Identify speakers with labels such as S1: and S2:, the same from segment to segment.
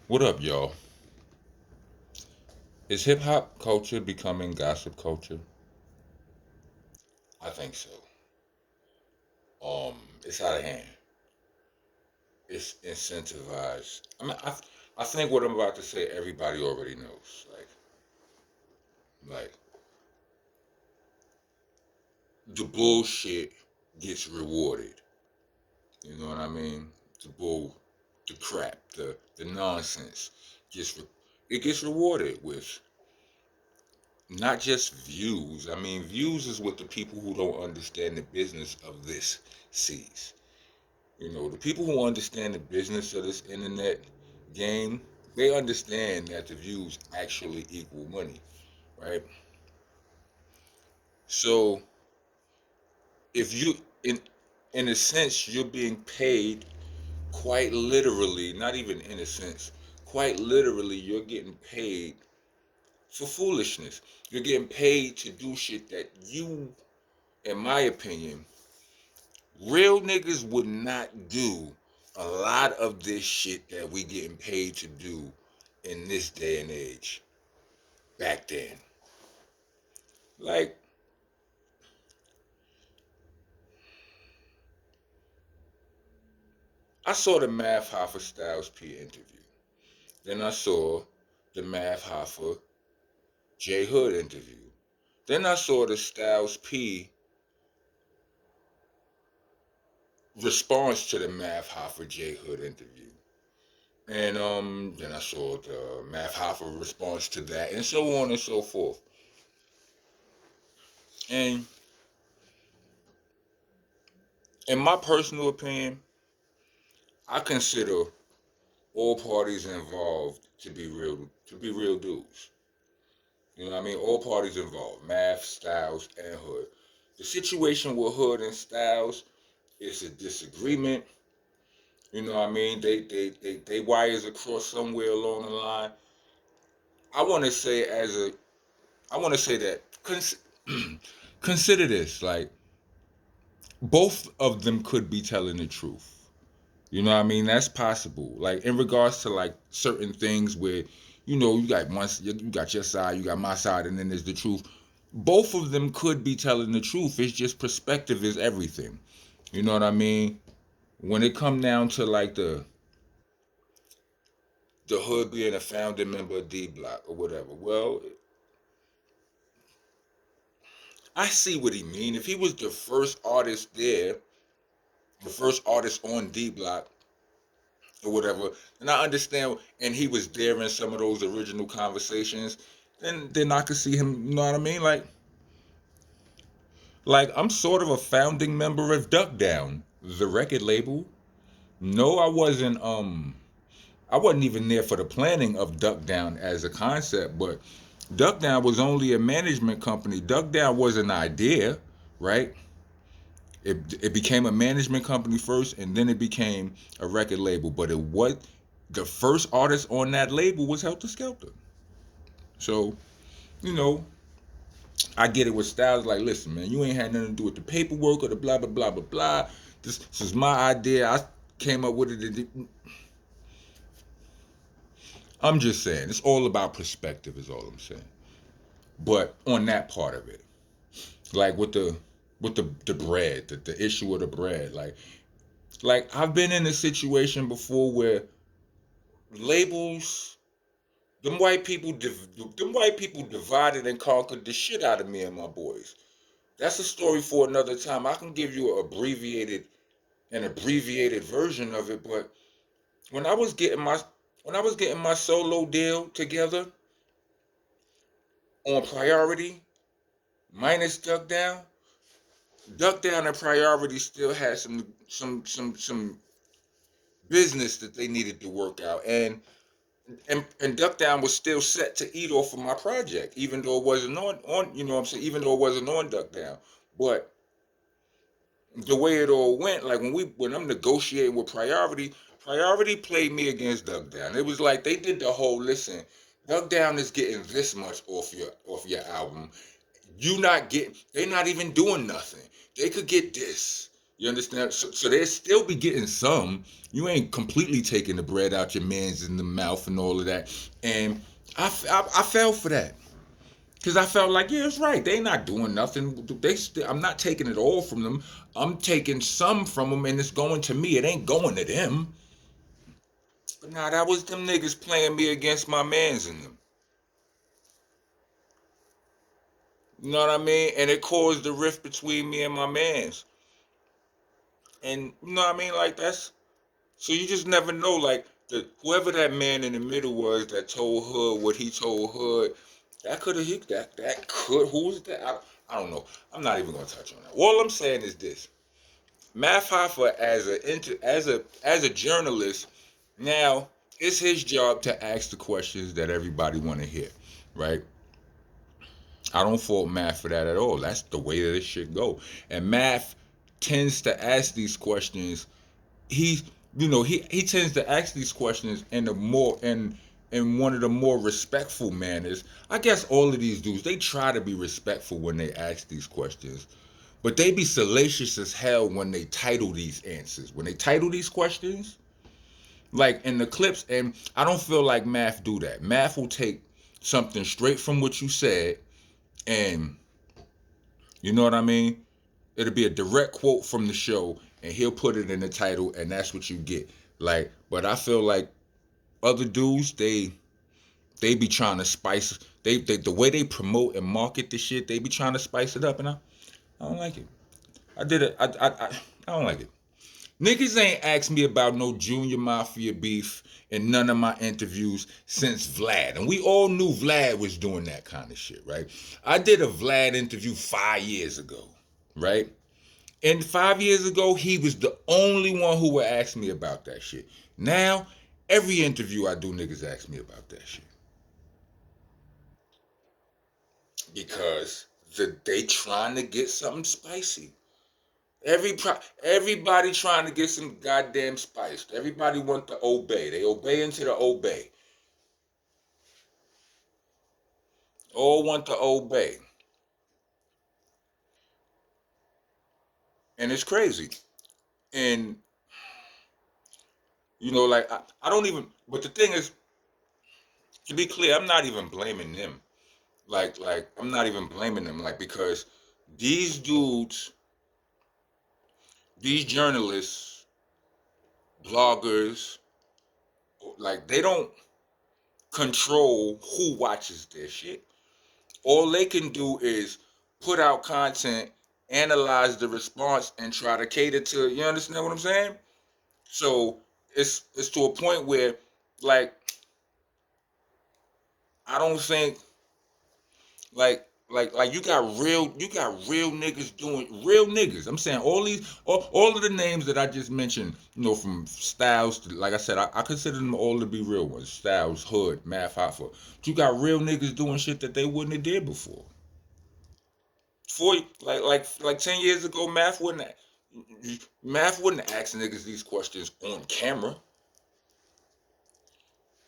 S1: What up, y'all? Is hip hop culture becoming gossip culture? I think so. It's out of hand. It's incentivized. I think what I'm about to say, everybody already knows. Like the bullshit gets rewarded. You know what I mean? The bull, the crap, the nonsense it gets rewarded with not just views. I mean, views is what the people who don't understand the business of this sees. You know, the people who understand the business of this internet game, they understand that the views actually equal money, right? So if you in a sense you're being paid quite literally, not even in a sense, quite literally you're getting paid for foolishness. You're getting paid to do shit that you, in my opinion, real niggas would not do a lot of this shit that we getting paid to do in this day and age. Back then, like I saw the Math Hoffa Styles P interview. Then I saw the Math Hoffa J Hood interview. Then I saw the Styles P response to the Math Hoffa J Hood interview. And then I saw the Math Hoffa response to that, and so on and so forth. And in my personal opinion, I consider all parties involved to be real dudes. You know what I mean? All parties involved, Math, Styles, and Hood. The situation with Hood and Styles is a disagreement. You know what I mean? They wires across somewhere along the line. I want to say I want to say that consider this, like both of them could be telling the truth. You know what I mean? That's possible. Like in regards to like certain things where, you got your side, you got my side, and then there's the truth. Both of them could be telling the truth. It's just perspective is everything. You know what I mean? When it come down to like the hood being a founding member of D Block or whatever, well, I see what he mean. If he was the first artist there, the first artist on D Block, or whatever, and I understand, and he was there in some of those original conversations, then I could see him. You know what I mean? Like I'm sort of a founding member of Duck Down, the record label. No, I wasn't even there for the planning of Duck Down as a concept, but Duck Down was only a management company. Duck Down was an idea, right? It became a management company first, and then it became a record label. But it was the first artist on that label was Helter Skelter. So you know, I get it with Styles. Like, listen, man, you ain't had nothing to do with the paperwork or the blah blah blah blah blah. This is my idea. I came up with it. I'm just saying, it's all about perspective. Is all I'm saying. But on that part of it, like with the bread, the issue of the bread, like I've been in a situation before where labels, them white people divided and conquered the shit out of me and my boys. That's a story for another time. I can give you an abbreviated version of it, but when I was getting my when I was getting my solo deal together on Priority minus Duck Down and Priority still had some business that they needed to work out, and Duck Down was still set to eat off of my project, even though it wasn't on you know what I'm saying, even though it wasn't on Duck Down. But the way it all went, like when I'm negotiating with Priority played me against Duck Down. It was like they did the whole listen, Duck Down is getting this much off your album. You not getting, they not even doing nothing. They could get this. You understand? So they still be getting some. You ain't completely taking the bread out your man's in the mouth and all of that. And I fell for that. Because I felt like, yeah, it's right. They not doing nothing. I'm not taking it all from them. I'm taking some from them, and it's going to me. It ain't going to them. But nah, that was them niggas playing me against my mans in them. You know what I mean? And it caused the rift between me and my mans. And you know what I mean? Like that's so you just never know. Like whoever that man in the middle was that told Hood what he told Hood, that could have hit that could who's that? I don't know. I'm not even gonna touch on that. All I'm saying is this: Math Hoffa as a journalist, now it's his job to ask the questions that everybody want to hear, right? I don't fault Math for that at all. That's the way that it should go. And Math tends to ask these questions. He, he tends to ask these questions in the more in one of the more respectful manners. I guess all of these dudes they try to be respectful when they ask these questions, but they be salacious as hell when they title these answers. When they title these questions, like in the clips, and I don't feel like Math do that. Math will take something straight from what you said, and you know what I mean? It'll be a direct quote from the show, and he'll put it in the title, and that's what you get. Like, but I feel like other dudes, they be trying to spice they the way they promote and market the shit, they be trying to spice it up, and I don't like it. I did it. I don't like it. Niggas ain't asked me about no Junior Mafia beef in none of my interviews since Vlad. And we all knew Vlad was doing that kind of shit, right? I did a Vlad interview 5 years ago, right? And 5 years ago, he was the only one who would ask me about that shit. Now, every interview I do, niggas ask me about that shit. Because they trying to get something spicy. Everybody trying to get some goddamn spice. Everybody want to obey. They obey into the obey. All want to obey. And it's crazy. And like I don't even but the thing is, to be clear, I'm not even blaming them. Like I'm not even blaming them, like, because these dudes, these journalists, bloggers, like they don't control who watches their shit. All they can do is put out content, analyze the response, and try to cater to, you understand what I'm saying? So it's to a point where, like, I don't think, like you got real niggas doing real niggas. I'm saying all of the names that I just mentioned, from Styles to, like I said, I consider them all to be real ones. Styles, Hood, Math Hoffa. But you got real niggas doing shit that they wouldn't have did before. For like 10 years ago, Math wouldn't ask niggas these questions on camera.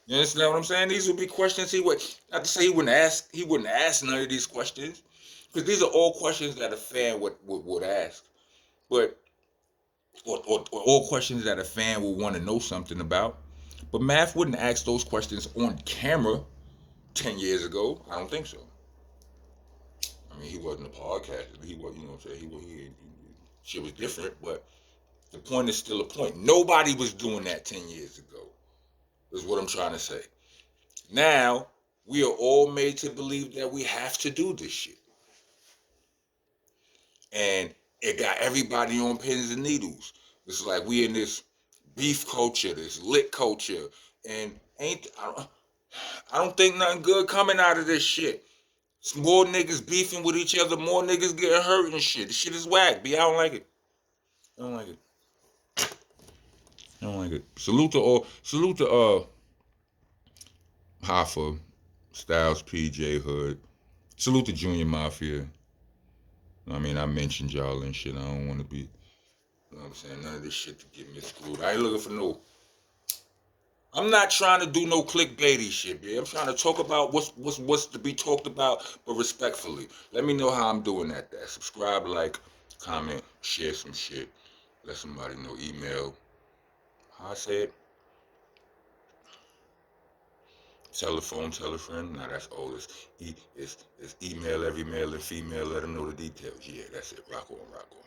S1: You understand what I'm saying? These would be questions he would not to say he wouldn't ask none of these questions. Because these are all questions that a fan would ask. But or all questions that a fan would want to know something about. But Math wouldn't ask those questions on camera 10 years ago. I don't think so. I mean, he wasn't a podcaster. He was, what I'm saying? Shit was different, but the point is still a point. Nobody was doing that 10 years ago, is what I'm trying to say. Now, we are all made to believe that we have to do this shit. And it got everybody on pins and needles. It's like we in this beef culture, this lit culture, and I don't think nothing good coming out of this shit. It's more niggas beefing with each other, more niggas getting hurt and shit. This shit is whack, B. I don't like it. I don't like it. I don't like it. Salute to Hoffa, Styles, PJ, Hood. Salute to Junior Mafia. I mean, I mentioned y'all and shit. I don't want to be, what I'm saying, none of this shit to get me screwed. I ain't looking for no. I'm not trying to do no clickbaity shit, man. I'm trying to talk about what's to be talked about, but respectfully. Let me know how I'm doing at that. Subscribe, like, comment, share some shit. let somebody know. Email. How I said, telephone, tell a friend. Now that's old. It's email every male and female. Let them know the details. Yeah, that's it. Rock on, rock on.